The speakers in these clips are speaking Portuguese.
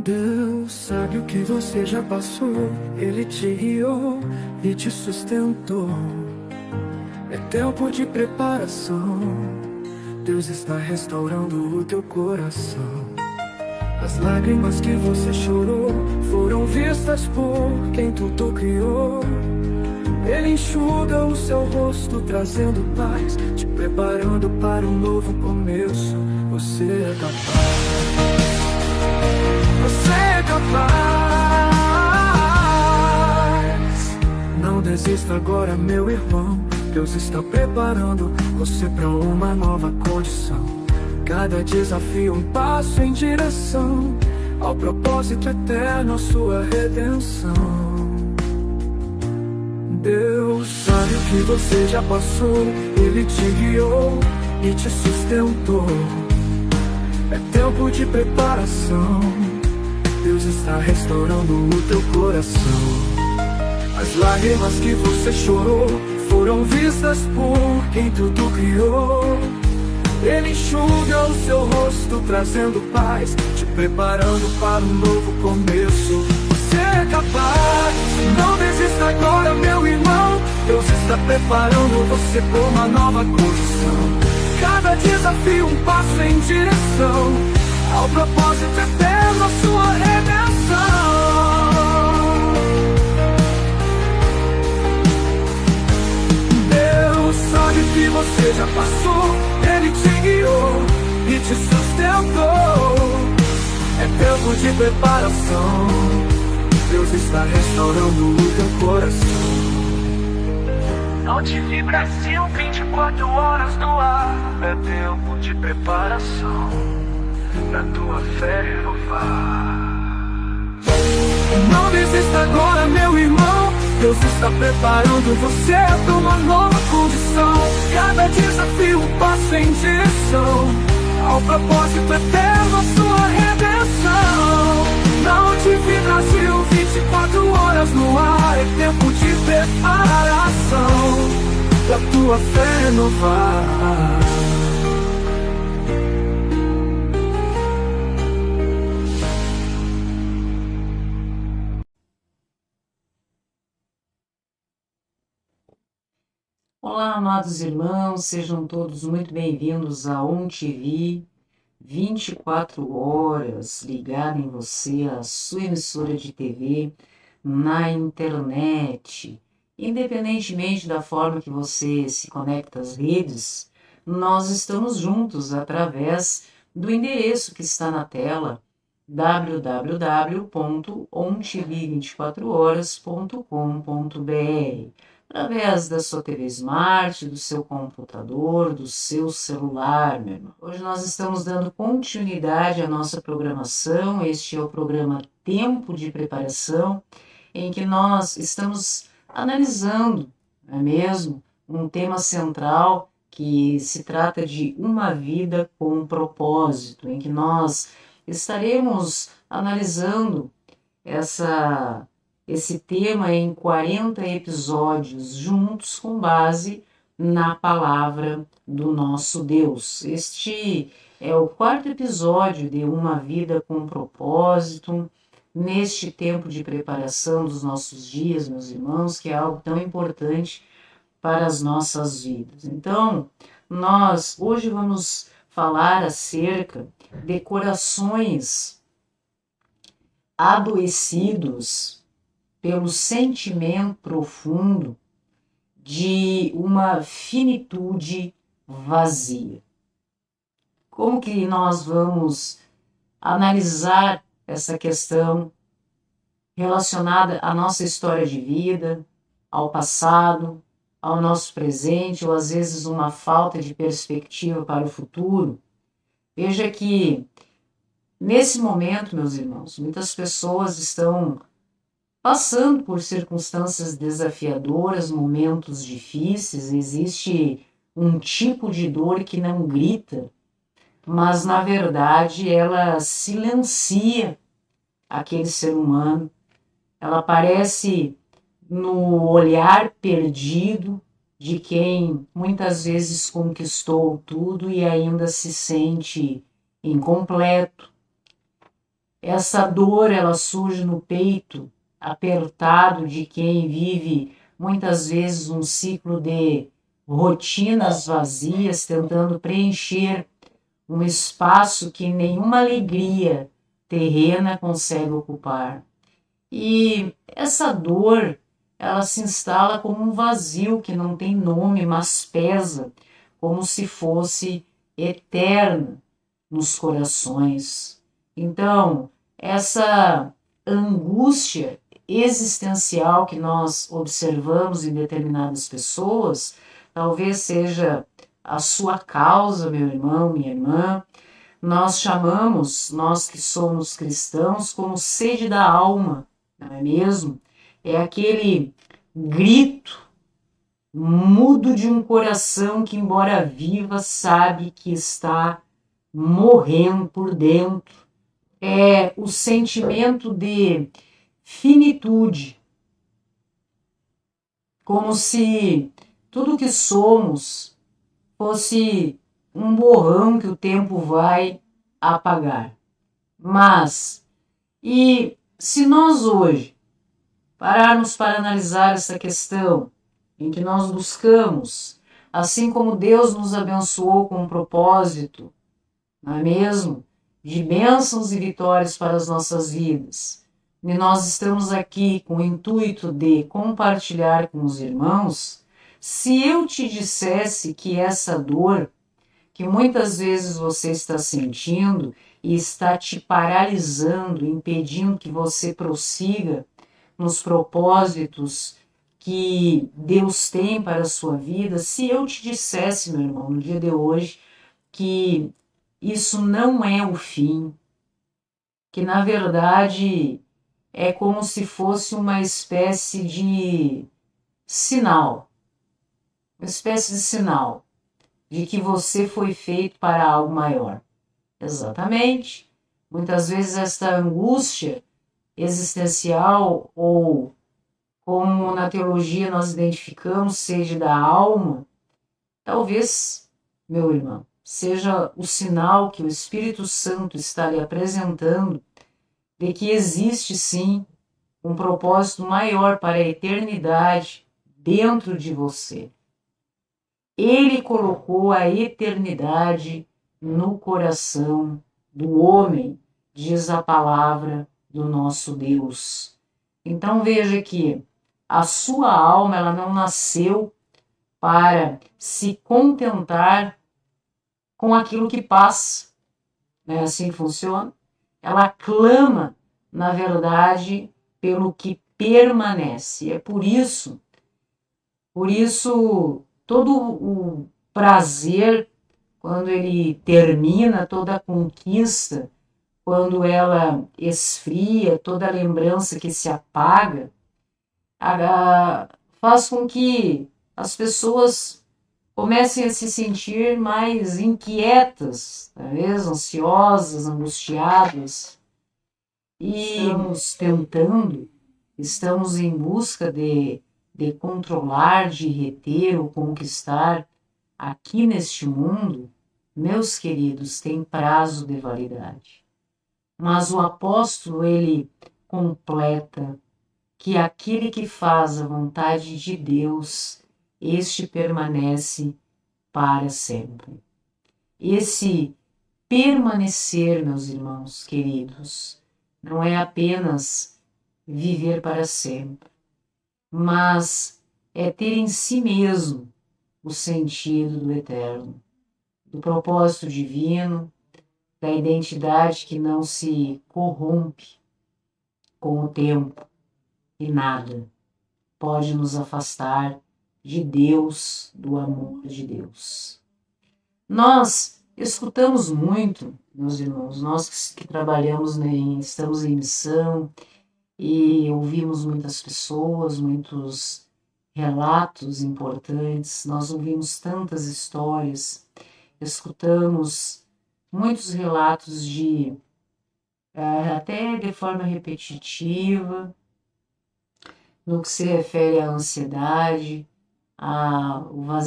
Deus sabe o que você já passou. Ele te guiou e te sustentou. É tempo de preparação. Deus está restaurando o teu coração. As lágrimas que você chorou foram vistas por quem tudo criou. Ele enxuga o seu rosto, trazendo paz, te preparando para um novo começo. Você é capaz. Você é capaz. Não desista agora, meu irmão. Deus está preparando você para uma nova condição. Cada desafio um passo em direção ao propósito eterno, a sua redenção. Deus sabe o que você já passou. Ele te guiou e te sustentou. É tempo de preparação. Deus está restaurando o teu coração. As lágrimas que você chorou foram vistas por quem tudo criou. Ele enxuga o seu rosto, trazendo paz, te preparando para um novo começo. Você é capaz. Não desista agora, meu irmão. Deus está preparando você por uma nova condição. Cada desafio um passo em direção ao propósito eterno, a sua redenção. Deus sabe o que você já passou. Ele te guiou e te sustentou. É tempo de preparação. Deus está restaurando o teu coração. Note Brasil, 24 horas no ar. É tempo de preparação pra tua fé renovar. Não desista agora, meu irmão. Deus está preparando você para uma nova condição. Cada desafio um passo em direção ao propósito eterno, a sua redenção. Na UTV Brasil, 24 horas no ar. É tempo de preparação pra tua fé renovar. Olá, amados irmãos, sejam todos muito bem-vindos a ONTV, 24 horas ligada em você, a sua emissora de TV, na internet. Independentemente da forma que você se conecta às redes, nós estamos juntos através do endereço que está na tela, www.ontv24horas.com.br. através da sua TV Smart, do seu computador, do seu celular, meu irmão. Hoje nós estamos dando continuidade à nossa programação. Este é o programa Tempo de Preparação, em que nós estamos analisando, não é mesmo, um tema central que se trata de uma vida com propósito, em que nós estaremos analisando esse tema em 40 episódios juntos com base na palavra do nosso Deus. Este é o 4º episódio de Uma Vida com Propósito, neste tempo de preparação dos nossos dias, meus irmãos, que é algo tão importante para as nossas vidas. Então, nós hoje vamos falar acerca de corações adoecidos pelo sentimento profundo de uma finitude vazia. Como que nós vamos analisar essa questão relacionada à nossa história de vida, ao passado, ao nosso presente, ou às vezes uma falta de perspectiva para o futuro? Veja que, nesse momento, meus irmãos, muitas pessoas estão passando por circunstâncias desafiadoras, momentos difíceis. Existe um tipo de dor que não grita, mas na verdade ela silencia aquele ser humano. Ela aparece no olhar perdido de quem muitas vezes conquistou tudo e ainda se sente incompleto. Essa dor, ela surge no peito apertado de quem vive muitas vezes um ciclo de rotinas vazias, tentando preencher um espaço que nenhuma alegria terrena consegue ocupar. E essa dor, ela se instala como um vazio que não tem nome, mas pesa, como se fosse eterna nos corações. Então, essa angústia existencial que nós observamos em determinadas pessoas, talvez seja a sua causa, meu irmão, minha irmã. Nós chamamos, nós que somos cristãos, como sede da alma, não é mesmo? É aquele grito mudo de um coração que, embora viva, sabe que está morrendo por dentro. É o sentimento de finitude, como se tudo que somos fosse um borrão que o tempo vai apagar. Mas, e se nós hoje pararmos para analisar essa questão, em que nós buscamos, assim como Deus nos abençoou com um propósito, não é mesmo? De bênçãos e vitórias para as nossas vidas. E nós estamos aqui com o intuito de compartilhar com os irmãos. Se eu te dissesse que essa dor, que muitas vezes você está sentindo e está te paralisando, impedindo que você prossiga nos propósitos que Deus tem para a sua vida, se eu te dissesse, meu irmão, no dia de hoje, que isso não é o fim, que na verdade é como se fosse uma espécie de sinal, de que você foi feito para algo maior. Exatamente. Muitas vezes esta angústia existencial, ou como na teologia nós identificamos, sede da alma, talvez, meu irmão, seja o sinal que o Espírito Santo está lhe apresentando de que existe sim um propósito maior para a eternidade dentro de você. Ele colocou a eternidade no coração do homem, diz a palavra do nosso Deus. Então veja que a sua alma, ela não nasceu para se contentar com aquilo que passa. Não é assim que funciona? Ela clama, na verdade, pelo que permanece. É por isso todo o prazer, quando ele termina, toda a conquista, quando ela esfria, toda a lembrança que se apaga, faz com que as pessoas comecem a se sentir mais inquietas, talvez ansiosas, angustiadas, e estamos em busca de controlar, de reter ou conquistar aqui neste mundo. Meus queridos, tem prazo de validade. Mas o apóstolo, ele completa que aquele que faz a vontade de Deus, este permanece para sempre. Esse permanecer, meus irmãos queridos, não é apenas viver para sempre, mas é ter em si mesmo o sentido do eterno, do propósito divino, da identidade que não se corrompe com o tempo, e nada pode nos afastar de Deus, do amor de Deus. Nós escutamos muito, meus irmãos, nós que trabalhamos, estamos em missão, e ouvimos muitas pessoas, muitos relatos importantes, nós ouvimos tantas histórias, escutamos muitos relatos até de forma repetitiva, no que se refere à ansiedade,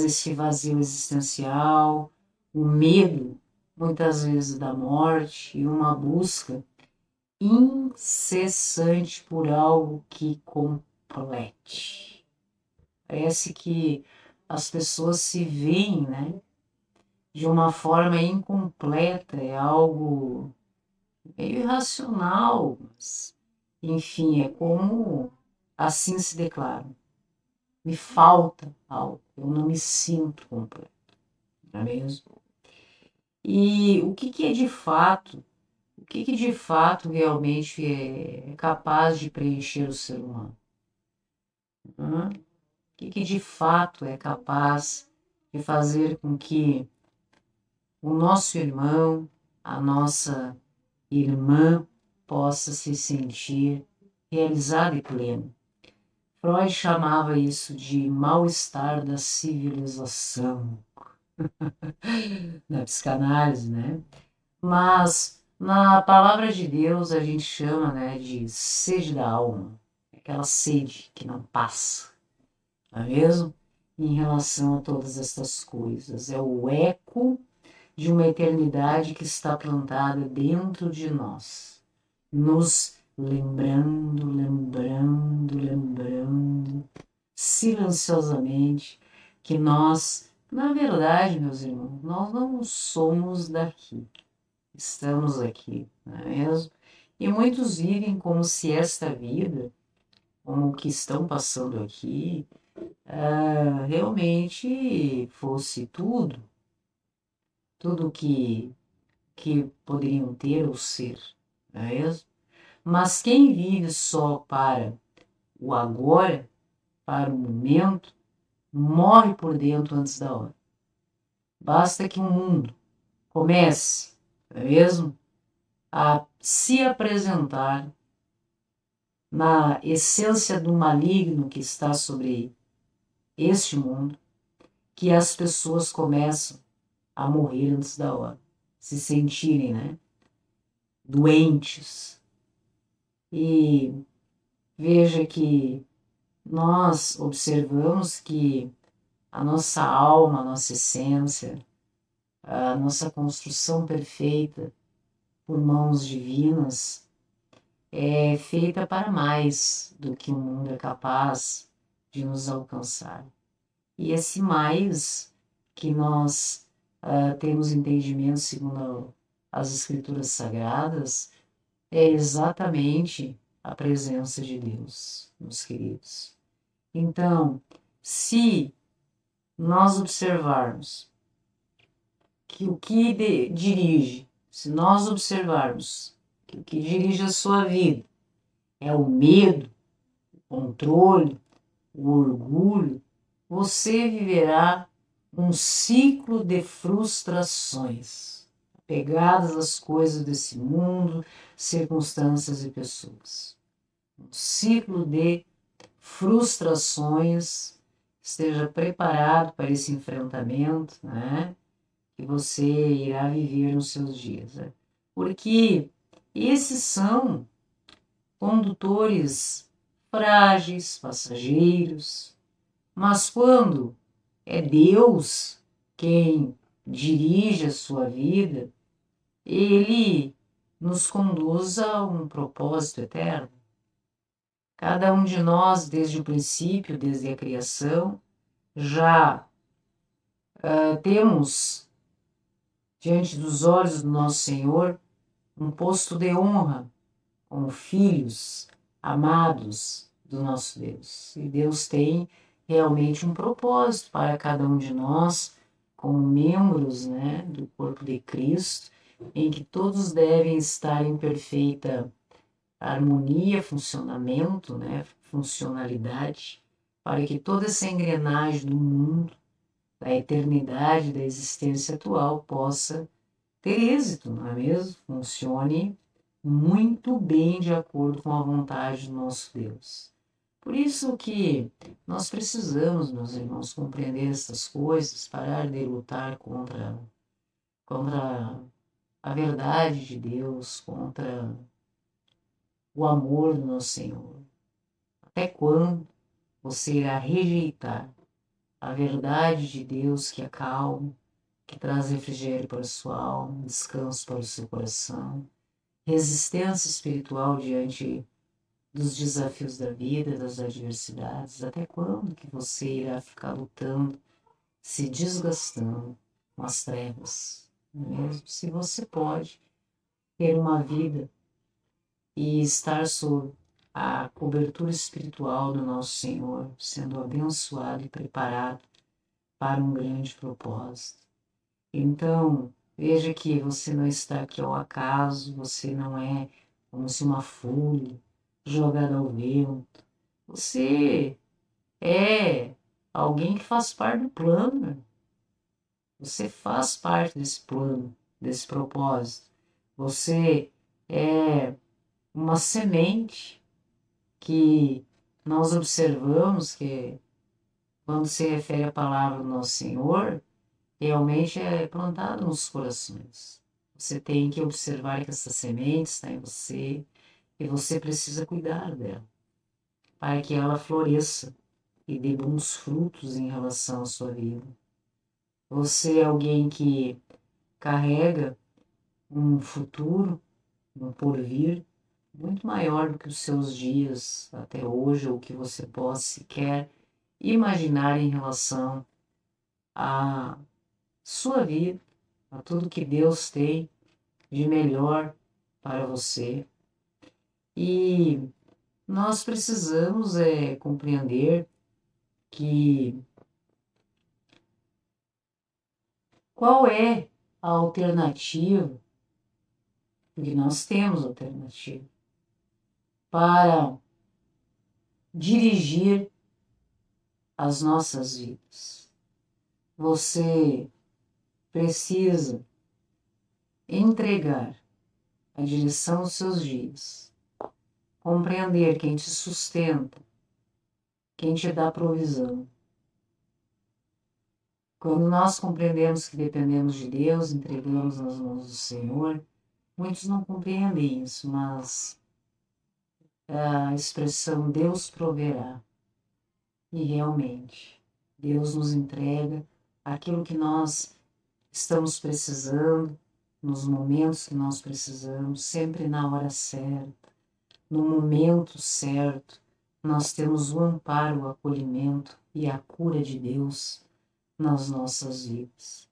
esse vazio existencial, o medo, muitas vezes, da morte, e uma busca incessante por algo que complete. Parece que as pessoas se veem, né, de uma forma incompleta, é algo meio irracional, mas, enfim, é como assim se declara. Me falta algo, eu não me sinto completo, não é mesmo? E o que é de fato, o que de fato realmente é capaz de preencher o ser humano? Hã? O que de fato é capaz de fazer com que o nosso irmão, a nossa irmã possa se sentir realizado e pleno? Freud chamava isso de mal-estar da civilização, na psicanálise, né? Mas na palavra de Deus a gente chama, né, de sede da alma, aquela sede que não passa, não é mesmo? Em relação a todas estas coisas, é o eco de uma eternidade que está plantada dentro de nós, nos lembrando, silenciosamente, que nós, na verdade, meus irmãos, nós não somos daqui. Estamos aqui, não é mesmo? E muitos vivem como se esta vida, como o que estão passando aqui, realmente fosse tudo que poderiam ter ou ser, não é mesmo? Mas quem vive só para o agora, para o momento, morre por dentro antes da hora. Basta que o mundo comece, não é mesmo, a se apresentar na essência do maligno que está sobre este mundo, que as pessoas começam a morrer antes da hora, se sentirem, né, doentes. E veja que nós observamos que a nossa alma, a nossa essência, a nossa construção perfeita por mãos divinas é feita para mais do que o mundo é capaz de nos alcançar. E esse mais que nós temos entendimento segundo as Escrituras Sagradas é exatamente a presença de Deus, meus queridos. Então, se nós observarmos que o que dirige, se nós observarmos que o que dirige a sua vida é o medo, o controle, o orgulho, você viverá um ciclo de frustrações, apegadas às coisas desse mundo, circunstâncias e pessoas. Um ciclo de frustrações. Esteja preparado para esse enfrentamento, né, que você irá viver nos seus dias. Né? Porque esses são condutores frágeis, passageiros, mas quando é Deus quem dirige a sua vida, Ele nos conduz a um propósito eterno. Cada um de nós, desde o princípio, desde a criação, já temos diante dos olhos do nosso Senhor um posto de honra como filhos amados do nosso Deus. E Deus tem realmente um propósito para cada um de nós, como membros, né, do corpo de Cristo, em que todos devem estar em perfeita harmonia, funcionamento, né, funcionalidade, para que toda essa engrenagem do mundo, da eternidade, da existência atual, possa ter êxito, não é mesmo? Funcione muito bem de acordo com a vontade do nosso Deus. Por isso que nós precisamos, meus irmãos, compreender essas coisas, parar de lutar contra a verdade de Deus, contra o amor do nosso Senhor. Até quando você irá rejeitar a verdade de Deus que acalma, que traz refrigério para a sua alma, descanso para o seu coração, resistência espiritual diante dos desafios da vida, das adversidades? Até quando que você irá ficar lutando, se desgastando com as trevas? Mesmo se você pode ter uma vida e estar sob a cobertura espiritual do nosso Senhor, sendo abençoado e preparado para um grande propósito. Então, veja que você não está aqui ao acaso, você não é como se uma folha jogada ao vento. Você é alguém que faz parte do plano. Você faz parte desse plano, desse propósito. Você é uma semente que nós observamos que, quando se refere à palavra do nosso Senhor, realmente é plantada nos corações. Você tem que observar que essa semente está em você e você precisa cuidar dela, para que ela floresça e dê bons frutos em relação à sua vida. Você é alguém que carrega um futuro, um porvir muito maior do que os seus dias até hoje, ou que você possa sequer imaginar em relação à sua vida, a tudo que Deus tem de melhor para você. E nós precisamos compreender que qual é a alternativa, porque nós temos alternativa, para dirigir as nossas vidas. Você precisa entregar a direção dos seus dias, compreender quem te sustenta, quem te dá provisão. Quando nós compreendemos que dependemos de Deus, entregamos nas mãos do Senhor, muitos não compreendem isso, mas a expressão Deus proverá. E realmente, Deus nos entrega aquilo que nós estamos precisando, nos momentos que nós precisamos, sempre na hora certa, no momento certo. Nós temos o amparo, o acolhimento e a cura de Deus nas nossas vidas.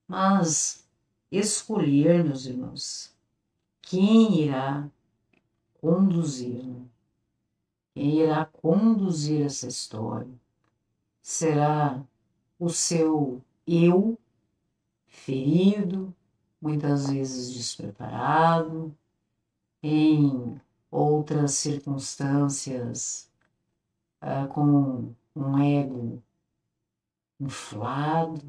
Mas escolher, meus irmãos, quem irá conduzir, quem irá conduzir essa história, será o seu eu ferido, muitas vezes despreparado, em outras circunstâncias com um ego inflado,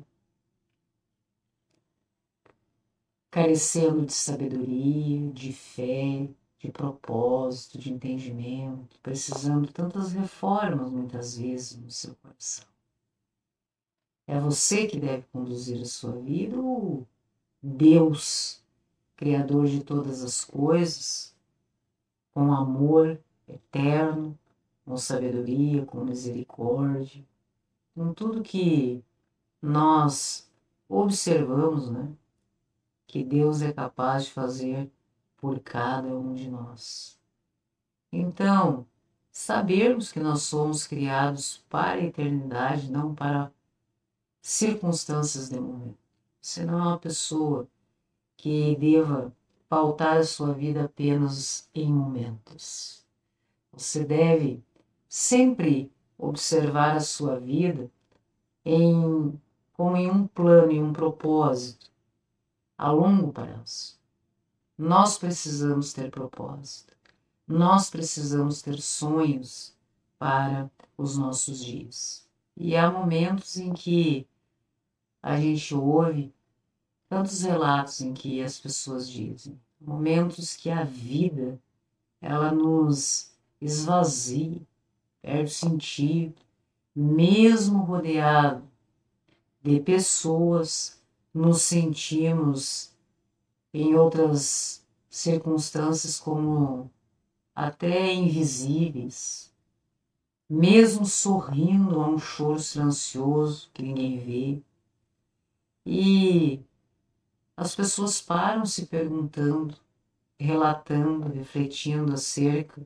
carecendo de sabedoria, de fé, de propósito, de entendimento, precisando de tantas reformas muitas vezes no seu coração. É você que deve conduzir a sua vida ou Deus, Criador de todas as coisas, com amor eterno, com sabedoria, com misericórdia, com tudo que nós observamos, que Deus é capaz de fazer por cada um de nós. Então, sabermos que nós somos criados para a eternidade, não para circunstâncias de momento. Você não é uma pessoa que deva pautar a sua vida apenas em momentos. Você deve sempre observar a sua vida como em um plano, em um propósito a longo prazo. Nós precisamos ter propósito. Nós precisamos ter sonhos para os nossos dias. E há momentos em que a gente ouve tantos relatos em que as pessoas dizem, momentos que a vida, ela nos esvazia, perde sentido, mesmo rodeado de pessoas, nos sentimos em outras circunstâncias como até invisíveis, mesmo sorrindo a um choro silencioso que ninguém vê. E as pessoas param se perguntando relatando, refletindo acerca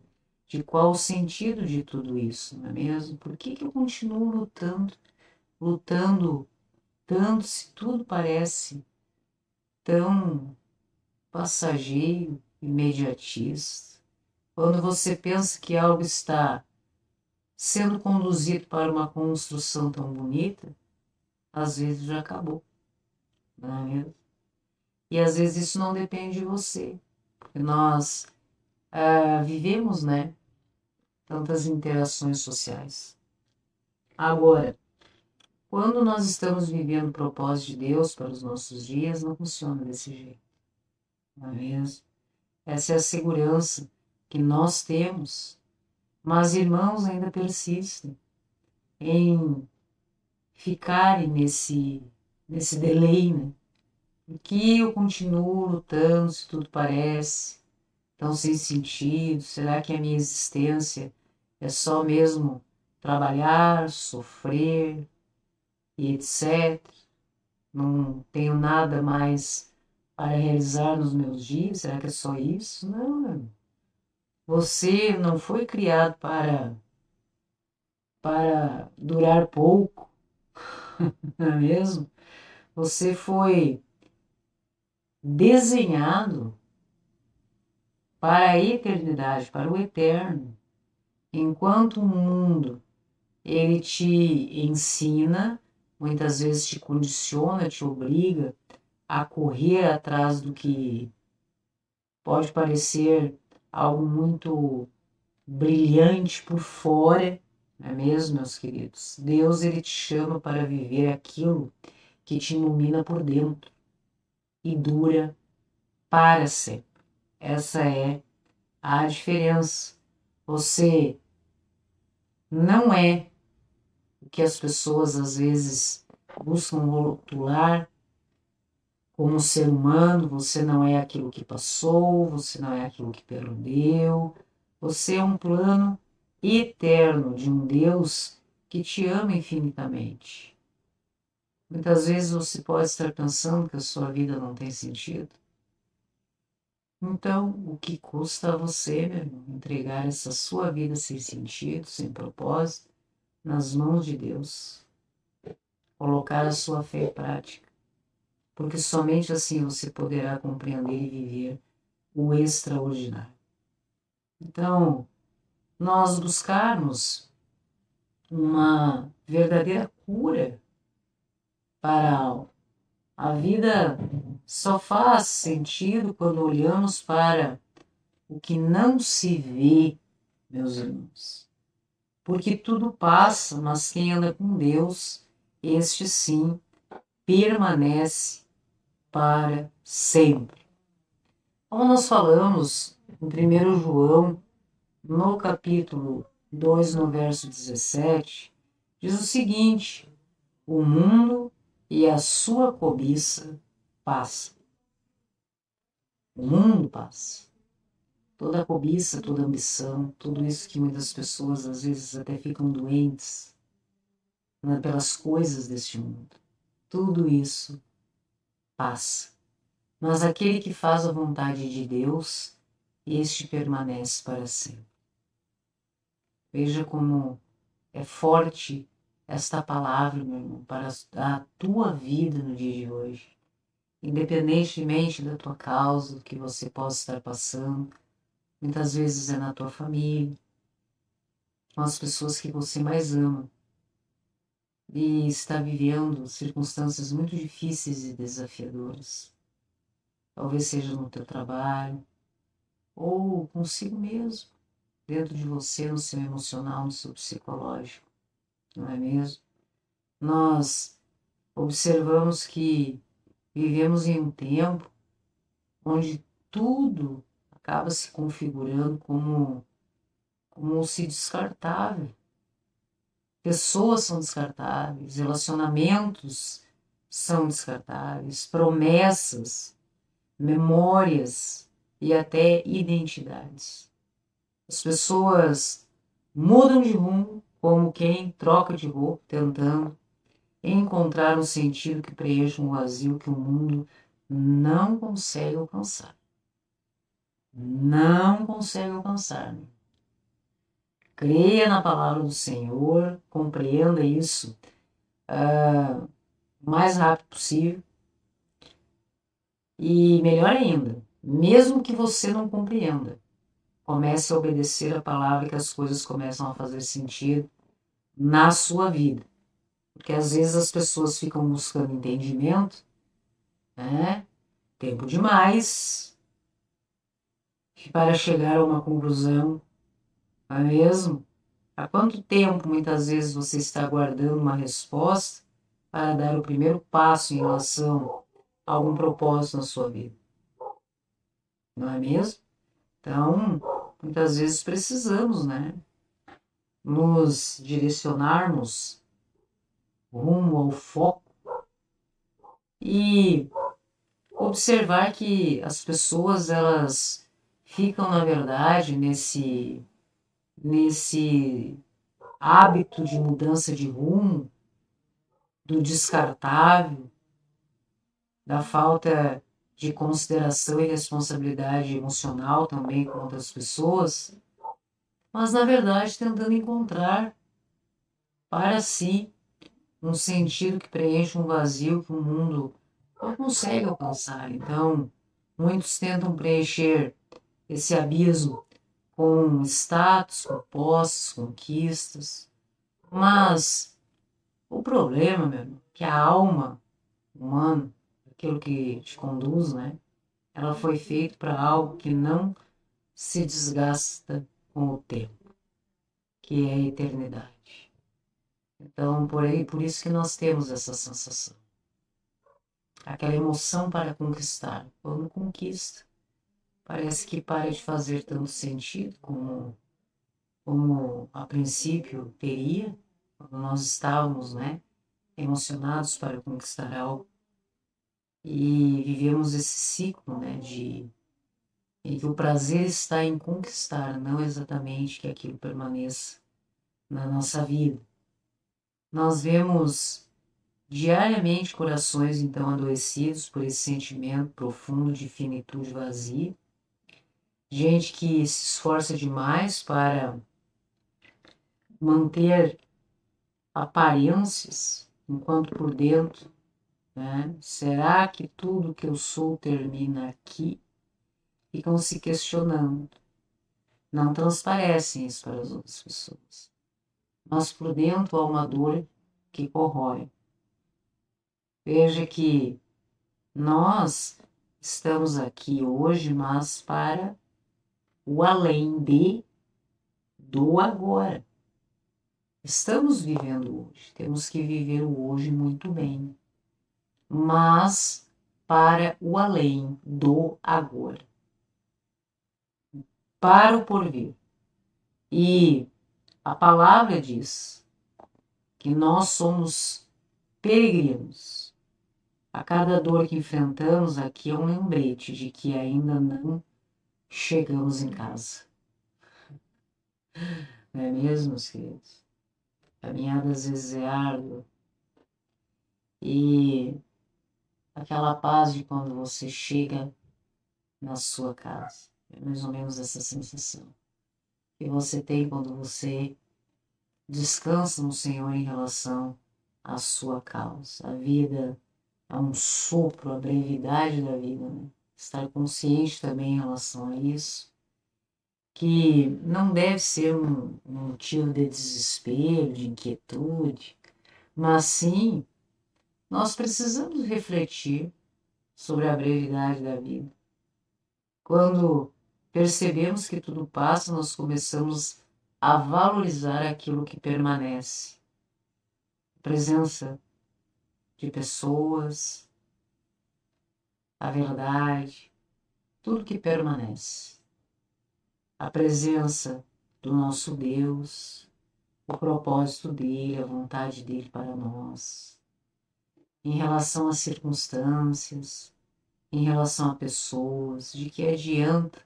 de qual o sentido de tudo isso, não é mesmo? Por que eu continuo lutando tanto, se tudo parece tão passageiro, imediatista? Quando você pensa que algo está sendo conduzido para uma construção tão bonita, às vezes já acabou, não é mesmo? E às vezes isso não depende de você, porque nós vivemos, né, tantas interações sociais. Agora, quando nós estamos vivendo o propósito de Deus para os nossos dias, não funciona desse jeito, não é mesmo? Essa é a segurança que nós temos, mas irmãos ainda persistem em ficarem nesse delay, né? Em que eu continuo lutando se tudo parece tão sem sentido? Será que a minha existência é só mesmo trabalhar, sofrer e etc? Não tenho nada mais para realizar nos meus dias? Será que é só isso? Não. Você não foi criado para durar pouco, não é mesmo? Você foi desenhado para a eternidade, para o eterno. Enquanto o mundo ele te ensina, muitas vezes te condiciona, te obriga a correr atrás do que pode parecer algo muito brilhante por fora, não é mesmo, meus queridos? Deus ele te chama para viver aquilo que te ilumina por dentro e dura para sempre. Essa é a diferença. Você não é o que as pessoas às vezes buscam rotular como ser humano. Você não é aquilo que passou, você não é aquilo que perdeu. Você é um plano eterno de um Deus que te ama infinitamente. Muitas vezes você pode estar pensando que a sua vida não tem sentido. Então, o que custa a você, meu irmão, entregar essa sua vida sem sentido, sem propósito, nas mãos de Deus? Colocar a sua fé em prática, porque somente assim você poderá compreender e viver o extraordinário. Então, nós buscarmos uma verdadeira cura para a alma. A vida só faz sentido quando olhamos para o que não se vê, meus irmãos. Porque tudo passa, mas quem anda com Deus, este sim permanece para sempre. Como nós falamos em 1 João, no capítulo 2, no verso 17, diz o seguinte: o mundo e a sua cobiça passam. O mundo passa. Toda a cobiça, toda a ambição, tudo isso que muitas pessoas às vezes até ficam doentes, né, pelas coisas deste mundo. Tudo isso passa. Mas aquele que faz a vontade de Deus, este permanece para sempre. Veja como é forte esta palavra, meu irmão, para a tua vida no dia de hoje. Independentemente da tua causa, do que você possa estar passando, muitas vezes é na tua família, com as pessoas que você mais ama, e está vivendo circunstâncias muito difíceis e desafiadoras. Talvez seja no teu trabalho, ou consigo mesmo, dentro de você, no seu emocional, no seu psicológico, não é mesmo? Nós observamos que vivemos em um tempo onde tudo acaba se configurando como se descartável. Pessoas são descartáveis, relacionamentos são descartáveis, promessas, memórias e até identidades. As pessoas mudam de rumo como quem troca de roupa, tentando encontrar um sentido que preencha um vazio que o mundo não consegue alcançar. não consegue alcançar. Creia na palavra do Senhor, compreenda isso o mais rápido possível. E melhor ainda, mesmo que você não compreenda, comece a obedecer a palavra que as coisas começam a fazer sentido na sua vida. Porque às vezes as pessoas ficam buscando entendimento, né? Tempo demais para chegar a uma conclusão, não é mesmo? Há quanto tempo muitas vezes você está aguardando uma resposta para dar o primeiro passo em relação a algum propósito na sua vida? Não é mesmo? Então, muitas vezes precisamos, né, nos direcionarmos rumo ao foco e observar que as pessoas, elas ficam, na verdade, nesse hábito de mudança de rumo, do descartável, da falta de consideração e responsabilidade emocional também com outras pessoas, mas na verdade tentando encontrar para si um sentido que preencha um vazio que o mundo não consegue alcançar. Então, muitos tentam preencher esse abismo com status, com posses, conquistas, mas o problema, meu irmão, é que a alma humana, aquilo que te conduz, né? Ela foi feita para algo que não se desgasta com o tempo, que é a eternidade. Então, por isso que nós temos essa sensação. Aquela emoção para conquistar. Quando conquista, parece que para de fazer tanto sentido como a princípio teria, quando nós estávamos, né, emocionados para conquistar algo. E vivemos esse ciclo, né, em que o prazer está em conquistar, não exatamente que aquilo permaneça na nossa vida. Nós vemos diariamente corações então adoecidos por esse sentimento profundo de finitude vazia, gente que se esforça demais para manter aparências, enquanto por dentro, né? Será que tudo que eu sou termina aqui? Ficam se questionando. Não transparecem isso para as outras pessoas. Mas por dentro há uma dor que corrói. Veja que nós estamos aqui hoje, mas para o do agora. Estamos vivendo hoje, temos que viver o hoje muito bem, mas para o além do agora, para o porvir. E a palavra diz que nós somos peregrinos. A cada dor que enfrentamos aqui é um lembrete de que ainda não chegamos em casa. Não é mesmo, meus queridos? A caminhada às vezes é árdua. E aquela paz de quando você chega na sua casa. É mais ou menos essa sensação que você tem quando você descansa no Senhor em relação à sua causa. A vida é um sopro, a brevidade da vida, né? Estar consciente também em relação a isso, que não deve ser um motivo de desespero, de inquietude, mas sim, nós precisamos refletir sobre a brevidade da vida. Quando percebemos que tudo passa, nós começamos a valorizar aquilo que permanece. A presença de pessoas, a verdade, tudo que permanece. A presença do nosso Deus, o propósito dele, a vontade dele para nós. Em relação às circunstâncias, em relação a pessoas, de que adianta,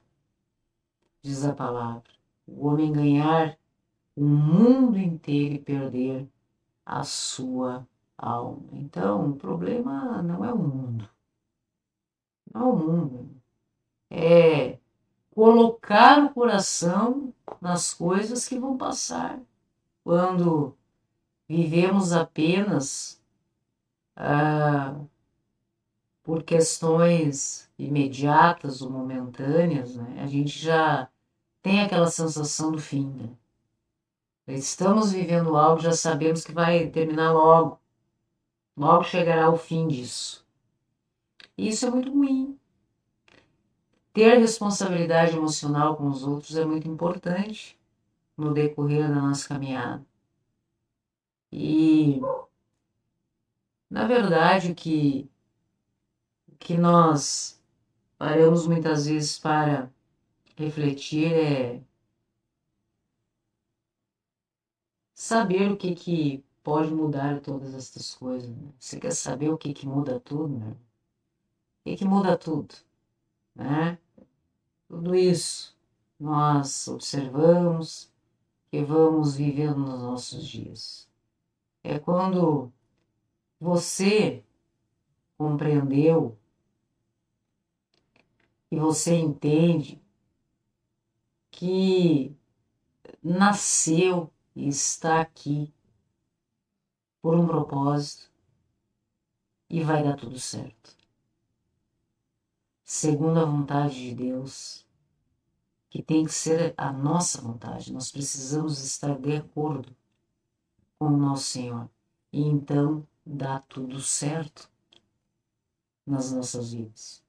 diz a palavra, o homem ganhar o mundo inteiro e perder a sua alma. Então, o problema não é o mundo, não é o mundo, é colocar o coração nas coisas que vão passar. Quando vivemos apenas por questões imediatas ou momentâneas, né, a gente já tem aquela sensação do fim, né? Estamos vivendo algo, já sabemos que vai terminar logo. Logo chegará o fim disso. E isso é muito ruim. Ter responsabilidade emocional com os outros é muito importante no decorrer da nossa caminhada. E, na verdade, o que nós paramos muitas vezes para refletir é saber o que pode mudar todas essas coisas. Né? Você quer saber o que muda tudo, né? O que muda tudo, né? Tudo isso nós observamos que vamos vivendo nos nossos dias. É quando você compreendeu e você entende que nasceu e está aqui por um propósito e vai dar tudo certo. Segundo a vontade de Deus, que tem que ser a nossa vontade. Nós precisamos estar de acordo com o nosso Senhor. E então dá tudo certo nas nossas vidas.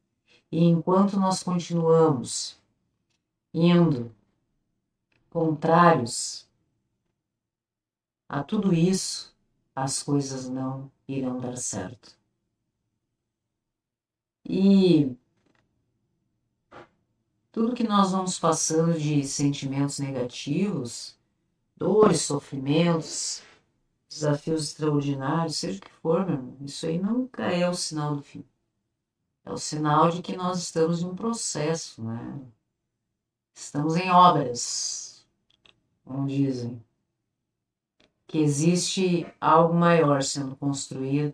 E enquanto nós continuamos indo contrários a tudo isso, as coisas não irão dar certo. E tudo que nós vamos passando de sentimentos negativos, dores, sofrimentos, desafios extraordinários, seja o que for, meu irmão, isso aí nunca é o sinal do fim. É o sinal de que nós estamos em um processo, né? Estamos em obras, como dizem. Que existe algo maior sendo construído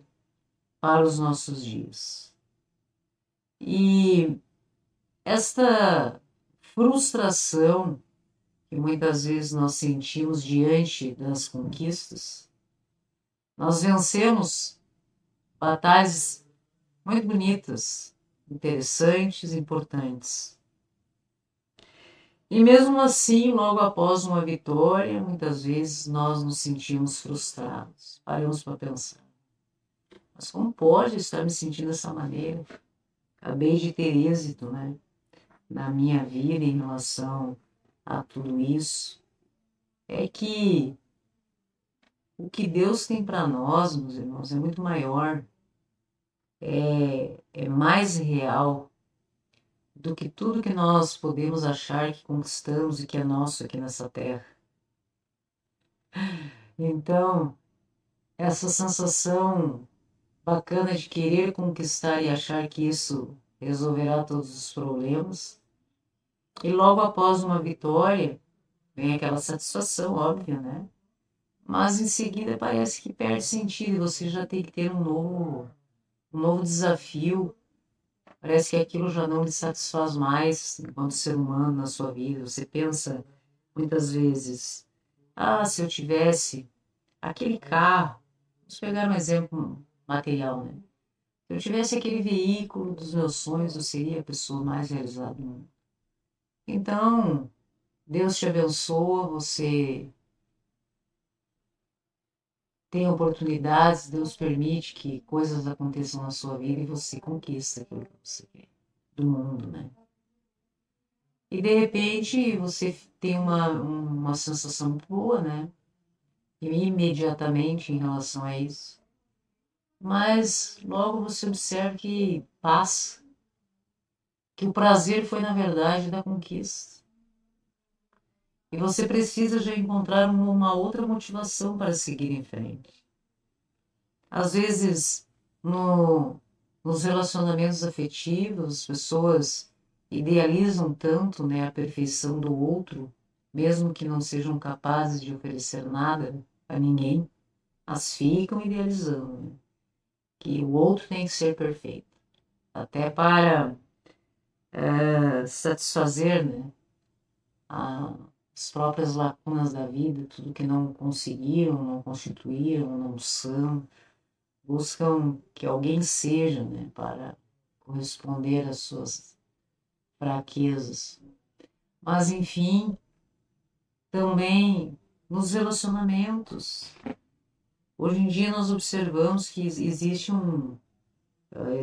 para os nossos dias. E esta frustração que muitas vezes nós sentimos diante das conquistas, nós vencemos batalhas muito bonitas, interessantes, importantes. E mesmo assim, logo após uma vitória, muitas vezes nós nos sentimos frustrados. Paramos para pensar. Mas como pode estar me sentindo dessa maneira? Acabei de ter êxito, né, na minha vida em relação a tudo isso. É que o que Deus tem para nós, meus irmãos, é muito maior, é mais real do que tudo que nós podemos achar que conquistamos e que é nosso aqui nessa terra. Então, essa sensação bacana de querer conquistar e achar que isso resolverá todos os problemas, e logo após uma vitória, vem aquela satisfação óbvia, né? Mas em seguida parece que perde sentido, você já tem que ter um novo desafio. Parece que aquilo já não lhe satisfaz mais enquanto ser humano na sua vida. Você pensa muitas vezes, se eu tivesse aquele carro, vamos pegar um exemplo material, né? Se eu tivesse aquele veículo dos meus sonhos, eu seria a pessoa mais realizada do mundo. Então, Deus te abençoa, você tem oportunidades, Deus permite que coisas aconteçam na sua vida e você conquista aquilo que você quer do mundo, né? E de repente você tem uma sensação muito boa, né? Imediatamente em relação a isso. Mas logo você observa que passa, que o prazer foi na verdade da conquista. E você precisa já encontrar uma outra motivação para seguir em frente. Às vezes, nos relacionamentos afetivos, as pessoas idealizam tanto, né, a perfeição do outro, mesmo que não sejam capazes de oferecer nada a ninguém, mas ficam idealizando, né, que o outro tem que ser perfeito. Até para satisfazer, né, as próprias lacunas da vida, tudo que não conseguiram, não constituíram, não são, buscam que alguém seja, né, para corresponder às suas fraquezas. Mas, enfim, também nos relacionamentos. Hoje em dia nós observamos que existe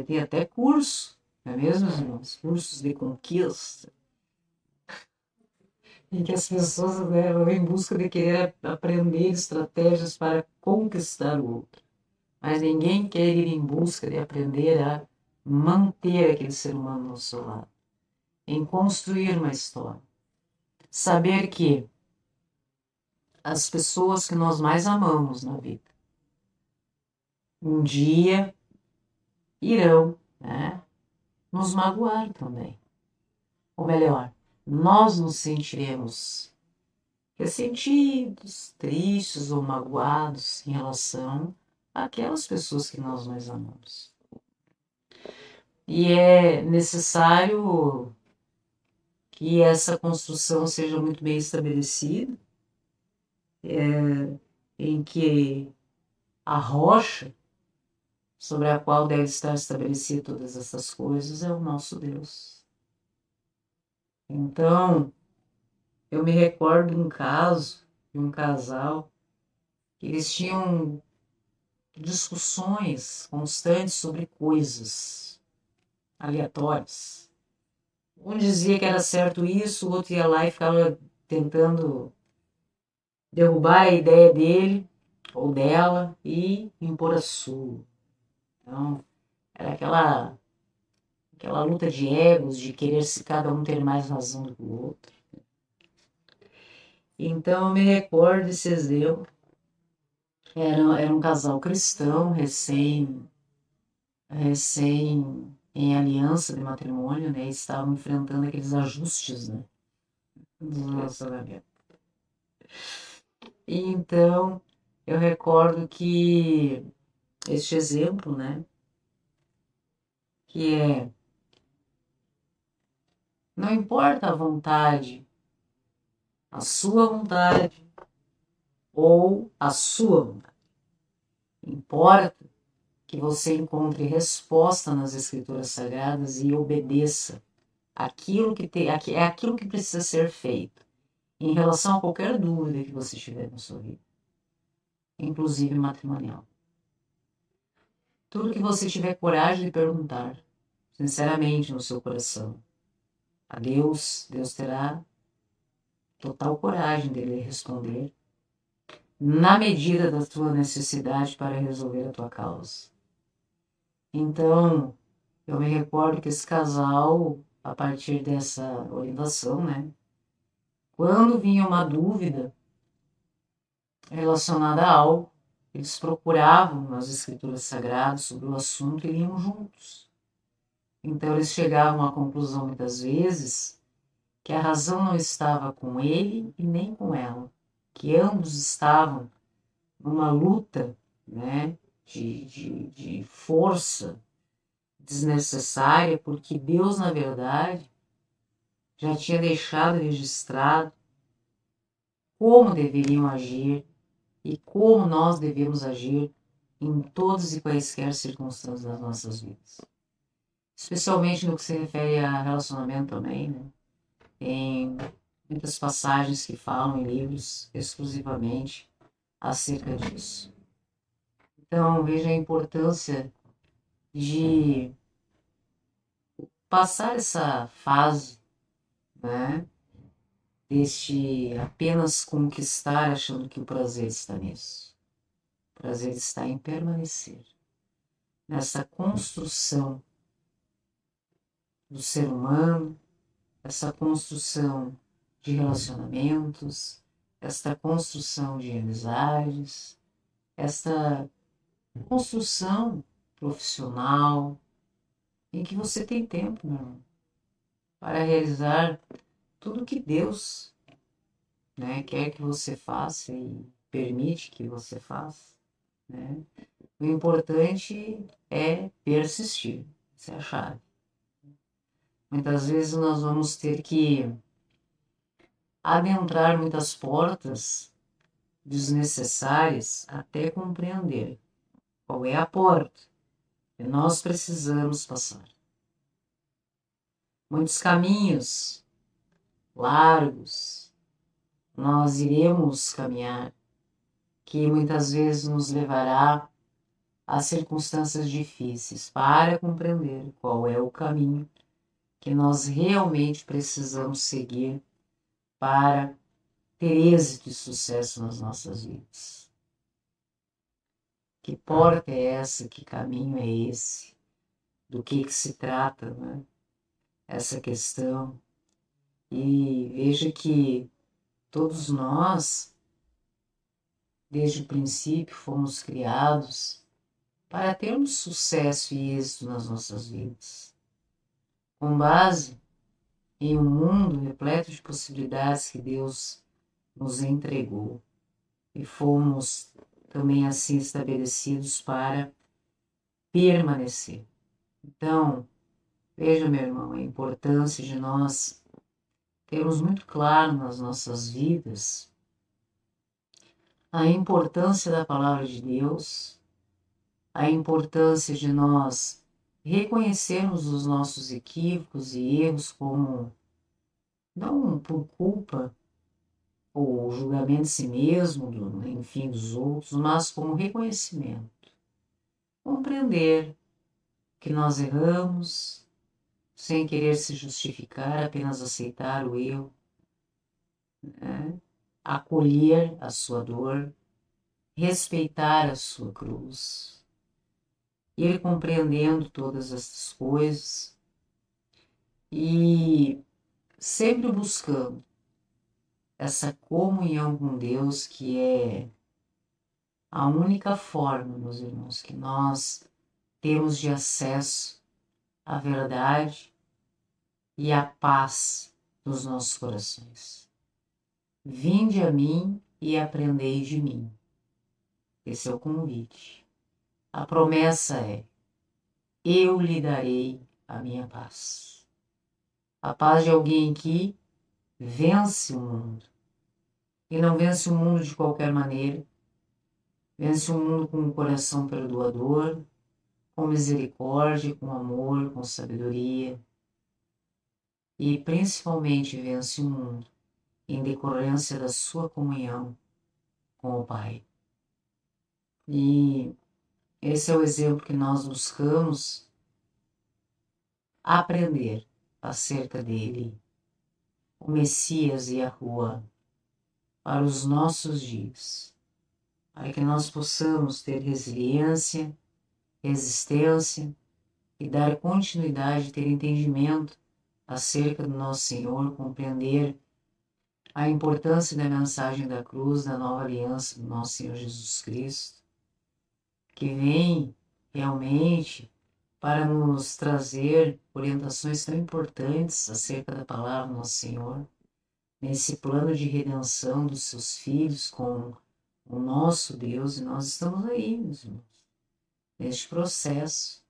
tem até curso, não é mesmo, irmãos? Cursos de conquista, em que as pessoas, né, vão em busca de querer aprender estratégias para conquistar o outro. Mas ninguém quer ir em busca de aprender a manter aquele ser humano ao seu lado, em construir uma história. Saber que as pessoas que nós mais amamos na vida, um dia irão, né, nos magoar também. Ou melhor, nós nos sentiremos ressentidos, tristes ou magoados em relação àquelas pessoas que nós mais amamos. E é necessário que essa construção seja muito bem estabelecida, em que a rocha sobre a qual deve estar estabelecida todas essas coisas é o nosso Deus. Então, eu me recordo de um caso de um casal que eles tinham discussões constantes sobre coisas aleatórias. Um dizia que era certo isso, o outro ia lá e ficava tentando derrubar a ideia dele ou dela e impor a sua. Então, era aquela luta de egos, de querer se cada um ter mais razão do que o outro. Então, eu me recordo desse exemplo. Era um casal cristão, recém em aliança de matrimônio, né? E estavam enfrentando aqueles ajustes, né, do relacionamento. E então, eu recordo que este exemplo, né, que não importa a vontade, a sua vontade ou a sua vontade. Importa que você encontre resposta nas Escrituras Sagradas e obedeça aquilo que precisa ser feito em relação a qualquer dúvida que você tiver na sua vida, inclusive matrimonial. Tudo que você tiver coragem de perguntar, sinceramente no seu coração, a Deus, Deus terá total coragem dele responder na medida da tua necessidade para resolver a tua causa. Então, eu me recordo que esse casal, a partir dessa orientação, né, quando vinha uma dúvida relacionada a algo, eles procuravam nas Escrituras Sagradas sobre o assunto e iam juntos. Então, eles chegavam à conclusão, muitas vezes, que a razão não estava com ele e nem com ela, que ambos estavam numa luta, né, de força desnecessária, porque Deus, na verdade, já tinha deixado registrado como deveriam agir e como nós devemos agir em todas e quaisquer circunstâncias das nossas vidas. Especialmente no que se refere a relacionamento também, né? Tem muitas passagens que falam em livros exclusivamente acerca disso. Então, veja a importância de passar essa fase, né, deste apenas conquistar achando que o prazer está nisso. O prazer está em permanecer nessa construção do ser humano, essa construção de relacionamentos, esta construção de amizades, esta construção profissional, em que você tem tempo, meu irmão, para realizar tudo que Deus, né, quer que você faça e permite que você faça, né? O importante é persistir, essa é a chave. Muitas vezes nós vamos ter que adentrar muitas portas desnecessárias até compreender qual é a porta que nós precisamos passar. Muitos caminhos largos nós iremos caminhar, que muitas vezes nos levará a circunstâncias difíceis para compreender qual é o caminho que nós realmente precisamos seguir para ter êxito e sucesso nas nossas vidas. Que porta é essa? Que caminho é esse? Do que se trata, né? Essa questão? E veja que todos nós, desde o princípio, fomos criados para termos sucesso e êxito nas nossas vidas, com base em um mundo repleto de possibilidades que Deus nos entregou, e fomos também assim estabelecidos para permanecer. Então, veja, meu irmão, a importância de nós termos muito claro nas nossas vidas a importância da palavra de Deus, a importância de nós reconhecermos os nossos equívocos e erros como não por culpa ou julgamento de si mesmo, enfim, dos outros, mas como reconhecimento. Compreender que nós erramos, sem querer se justificar, apenas aceitar o erro, né? Acolher a sua dor, respeitar a sua cruz, ir compreendendo todas essas coisas e sempre buscando essa comunhão com Deus, que é a única forma, meus irmãos, que nós temos de acesso à verdade e à paz dos nossos corações. Vinde a mim e aprendei de mim. Esse é o convite. A promessa é: eu lhe darei a minha paz. A paz de alguém que vence o mundo. E não vence o mundo de qualquer maneira. Vence o mundo com um coração perdoador, com misericórdia, com amor, com sabedoria. E principalmente vence o mundo em decorrência da sua comunhão com o Pai. E esse é o exemplo que nós buscamos aprender acerca dele, o Messias e a Rua, para os nossos dias, para que nós possamos ter resiliência, resistência e dar continuidade, ter entendimento acerca do nosso Senhor, compreender a importância da mensagem da cruz, da nova aliança do nosso Senhor Jesus Cristo, que vem realmente para nos trazer orientações tão importantes acerca da palavra do nosso Senhor, nesse plano de redenção dos seus filhos com o nosso Deus, e nós estamos aí, meus irmãos, neste processo,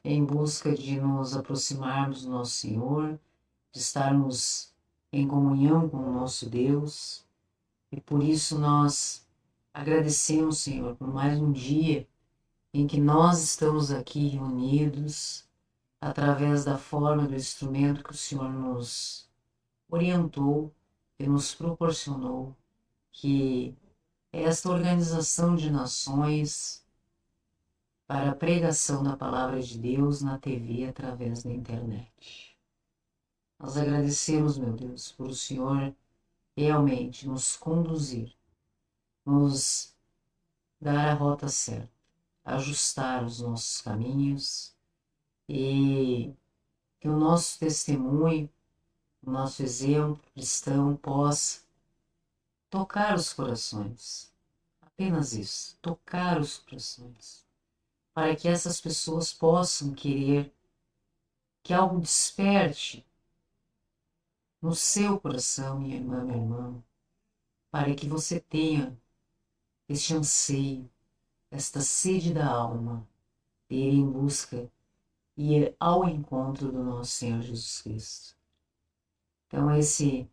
em busca de nos aproximarmos do nosso Senhor, de estarmos em comunhão com o nosso Deus, e por isso nós agradecemos, Senhor, por mais um dia em que nós estamos aqui reunidos através da forma do instrumento que o Senhor nos orientou e nos proporcionou, que é esta organização de nações para a pregação da palavra de Deus na TV através da internet. Nós agradecemos, meu Deus, por o Senhor realmente nos conduzir, nos dar a rota certa, ajustar os nossos caminhos e que o nosso testemunho, o nosso exemplo cristão possa tocar os corações. Apenas isso, tocar os corações, para que essas pessoas possam querer que algo desperte no seu coração, minha irmã, meu irmão, para que você tenha este anseio, esta sede da alma, de ir em busca e ir ao encontro do nosso Senhor Jesus Cristo. Então esse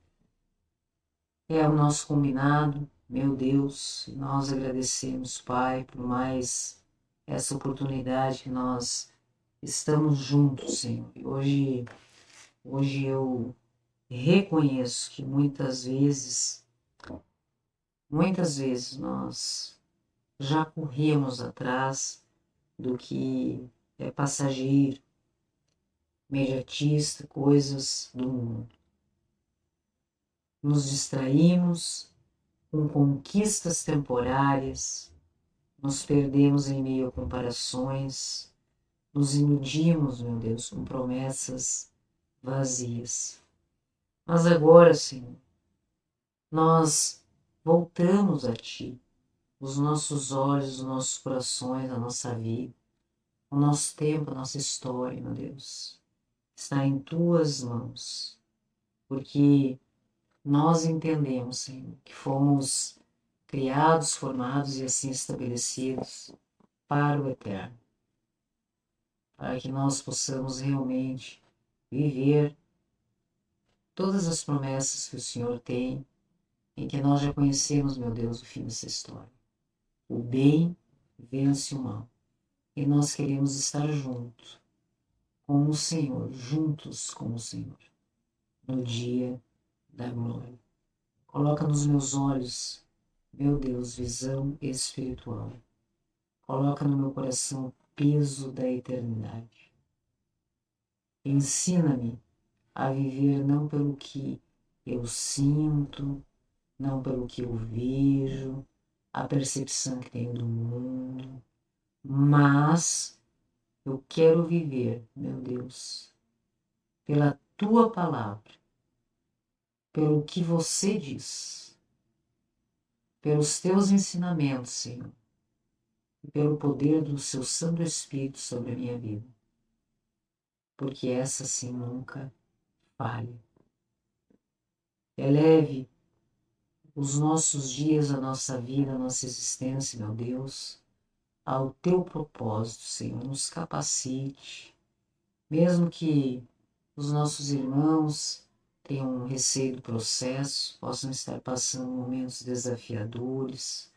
é o nosso combinado, meu Deus, e nós agradecemos, Pai, por mais essa oportunidade que nós estamos juntos, Senhor. E hoje eu reconheço que muitas vezes nós já corremos atrás do que é passageiro, imediatista, coisas do mundo. Nos distraímos com conquistas temporárias, nos perdemos em meio a comparações, nos iludimos, meu Deus, com promessas vazias. Mas agora, Senhor, nós voltamos a Ti, os nossos olhos, os nossos corações, a nossa vida, o nosso tempo, a nossa história, meu Deus, está em Tuas mãos, porque nós entendemos, Senhor, que fomos criados, formados e assim estabelecidos para o eterno, para que nós possamos realmente viver todas as promessas que o Senhor tem, em que nós já conhecemos, meu Deus, o fim dessa história. O bem vence o mal. E nós queremos estar juntos com o Senhor, juntos com o Senhor, no dia da glória. Coloca nos meus olhos, meu Deus, visão espiritual. Coloca no meu coração o peso da eternidade. Ensina-me a viver não pelo que eu sinto, não pelo que eu vejo, a percepção que tenho do mundo, mas eu quero viver, meu Deus, pela Tua palavra, pelo que Você diz, pelos Teus ensinamentos, Senhor, e pelo poder do Seu Santo Espírito sobre a minha vida, porque essa sim nunca falha. Eleve os nossos dias, a nossa vida, a nossa existência, meu Deus, ao Teu propósito, Senhor, nos capacite, mesmo que os nossos irmãos tenham um receio do processo, possam estar passando momentos desafiadores,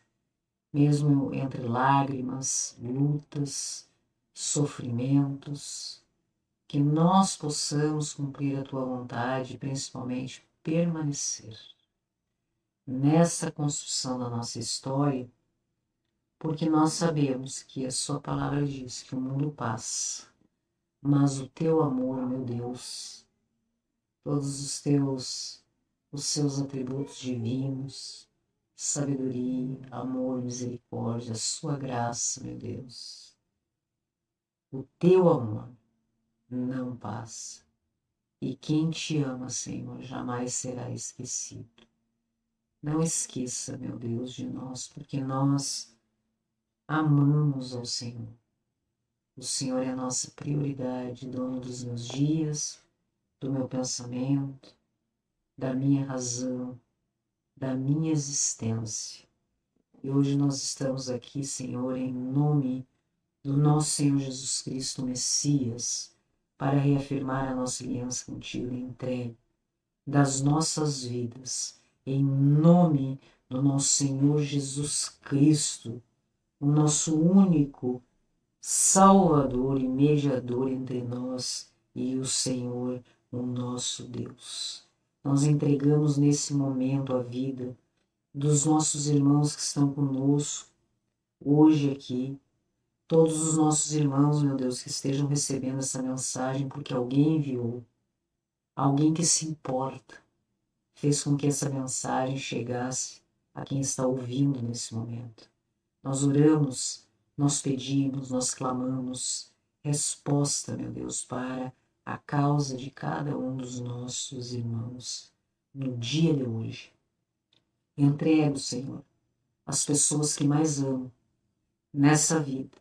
mesmo entre lágrimas, lutas, sofrimentos, que nós possamos cumprir a Tua vontade e principalmente permanecer nessa construção da nossa história, porque nós sabemos que a Sua palavra diz que o mundo passa, mas o Teu amor, meu Deus, todos os Seus atributos divinos, sabedoria, amor, misericórdia, a Sua graça, meu Deus, o Teu amor não passa. E quem Te ama, Senhor, jamais será esquecido. Não esqueça, meu Deus, de nós, porque nós amamos ao Senhor. O Senhor é a nossa prioridade, dono dos meus dias, do meu pensamento, da minha razão, da minha existência. E hoje nós estamos aqui, Senhor, em nome do nosso Senhor Jesus Cristo, Messias, para reafirmar a nossa aliança contigo e entrega das nossas vidas, em nome do nosso Senhor Jesus Cristo, o nosso único Salvador e mediador entre nós e o Senhor, o nosso Deus. Nós entregamos nesse momento a vida dos nossos irmãos que estão conosco hoje aqui, todos os nossos irmãos, meu Deus, que estejam recebendo essa mensagem porque alguém enviou, alguém que se importa, fez com que essa mensagem chegasse a quem está ouvindo nesse momento. Nós oramos, nós pedimos, nós clamamos resposta, meu Deus, para a causa de cada um dos nossos irmãos no dia de hoje. Entrego, Senhor, as pessoas que mais amo nessa vida,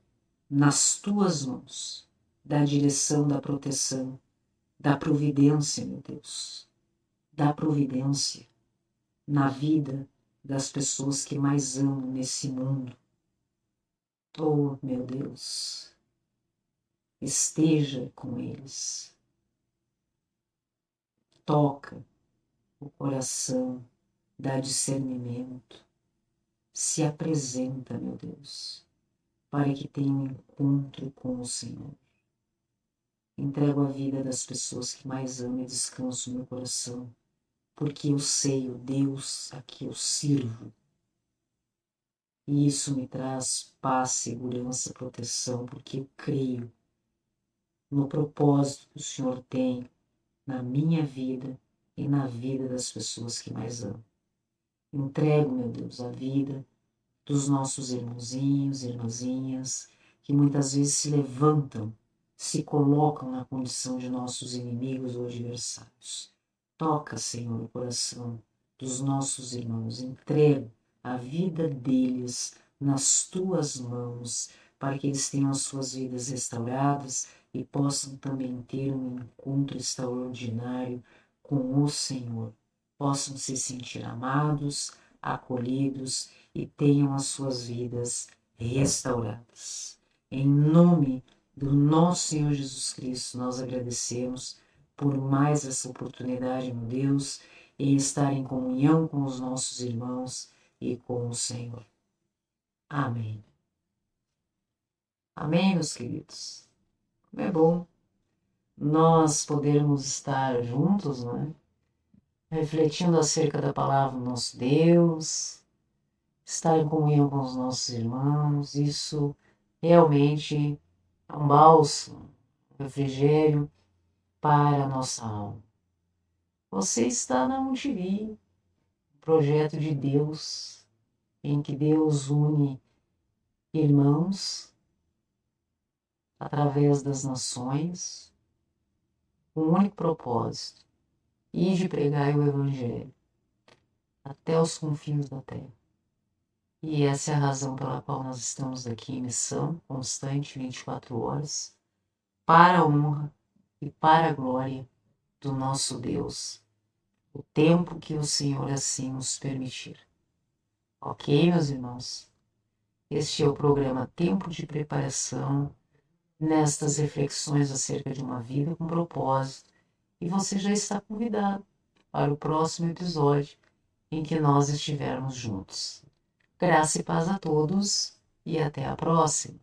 nas Tuas mãos, da direção, da proteção, da providência, meu Deus, da providência na vida das pessoas que mais amo nesse mundo. Oh, meu Deus, esteja com eles. Toca o coração, dá discernimento, se apresenta, meu Deus, para que tenha um encontro com o Senhor. Entrego a vida das pessoas que mais amo e descanso no meu coração, porque eu sei o Deus a que eu sirvo. E isso me traz paz, segurança, proteção, porque eu creio no propósito que o Senhor tem na minha vida e na vida das pessoas que mais amo. Entrego, meu Deus, a vida dos nossos irmãozinhos e irmãzinhas que muitas vezes se levantam, se colocam na condição de nossos inimigos ou adversários. Toca, Senhor, o coração dos nossos irmãos. Entrego a vida deles nas tuas mãos, para que eles tenham as suas vidas restauradas e possam também ter um encontro extraordinário com o Senhor. Possam se sentir amados, acolhidos e tenham as suas vidas restauradas. Em nome do nosso Senhor Jesus Cristo, nós agradecemos por mais essa oportunidade, meu Deus, em estar em comunhão com os nossos irmãos e com o Senhor. Amém. Amém, meus queridos. Como é bom nós podermos estar juntos, não é? Refletindo acerca da palavra do nosso Deus, estar em comunhão com os nossos irmãos. Isso realmente é um bálsamo, um refrigério para a nossa alma. Você está na UniTV, um projeto de Deus, em que Deus une irmãos através das nações, com um único propósito: e de pregar o Evangelho até os confins da terra. E essa é a razão pela qual nós estamos aqui em missão constante, 24 horas, para a honra e para a glória do nosso Deus, o tempo que o Senhor assim nos permitir. Ok, meus irmãos? Este é o programa Tempo de Preparação, nestas reflexões acerca de uma vida com propósito. E você já está convidado para o próximo episódio em que nós estivermos juntos. Graça e paz a todos e até a próxima.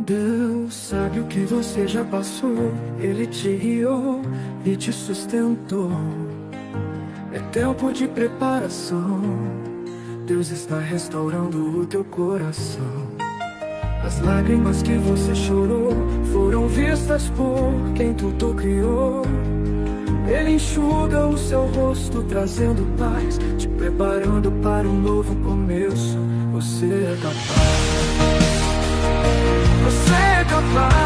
Deus sabe o que você já passou, Ele te guiou e te sustentou. É tempo de preparação, Deus está restaurando o teu coração. As lágrimas que você chorou foram vistas por quem tudo criou. Ele enxuga o seu rosto, trazendo paz, te preparando para um novo começo. Você é capaz. Você é capaz.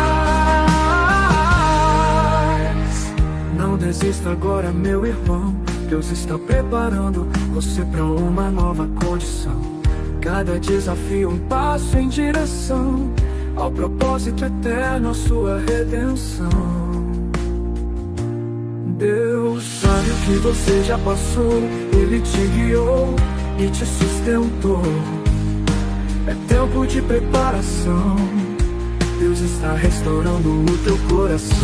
Não desista agora, meu irmão. Deus está preparando você para uma nova condição. Cada desafio um passo em direção ao propósito eterno, a sua redenção. Deus sabe o que você já passou, Ele te guiou e te sustentou. É tempo de preparação, Deus está restaurando o teu coração.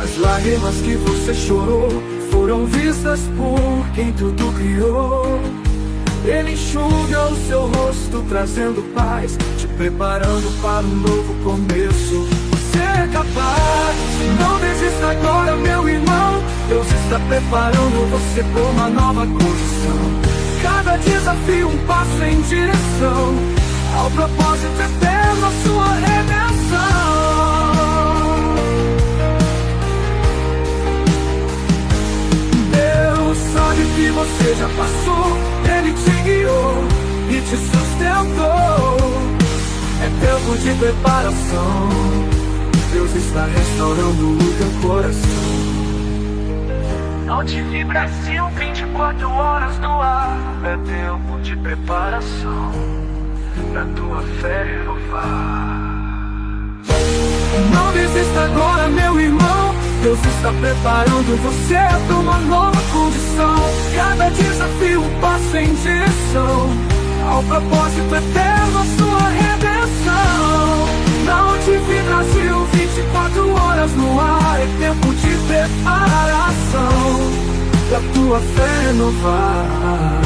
As lágrimas que você chorou foram vistas por quem tudo criou. Ele enxuga o seu rosto, trazendo paz, te preparando para um novo começo. Você é capaz, não desista agora, meu irmão. Deus está preparando você por uma nova condição. Cada desafio um passo em direção ao propósito eterno, a sua redenção. Deus sabe o que você já passou, Ele te guiou e te sustentou. É tempo de preparação, Deus está restaurando o teu coração. UniTV Brasil, 24 horas no ar. É tempo de preparação pra tua fé renovar. Não desista agora, meu irmão. Deus está preparando você para uma nova condição. Cada desafio um passo sem direção, ao propósito eterno, a sua redenção. Na UTV Brasil, 24 horas no ar, é tempo de preparação, da tua fé renovar.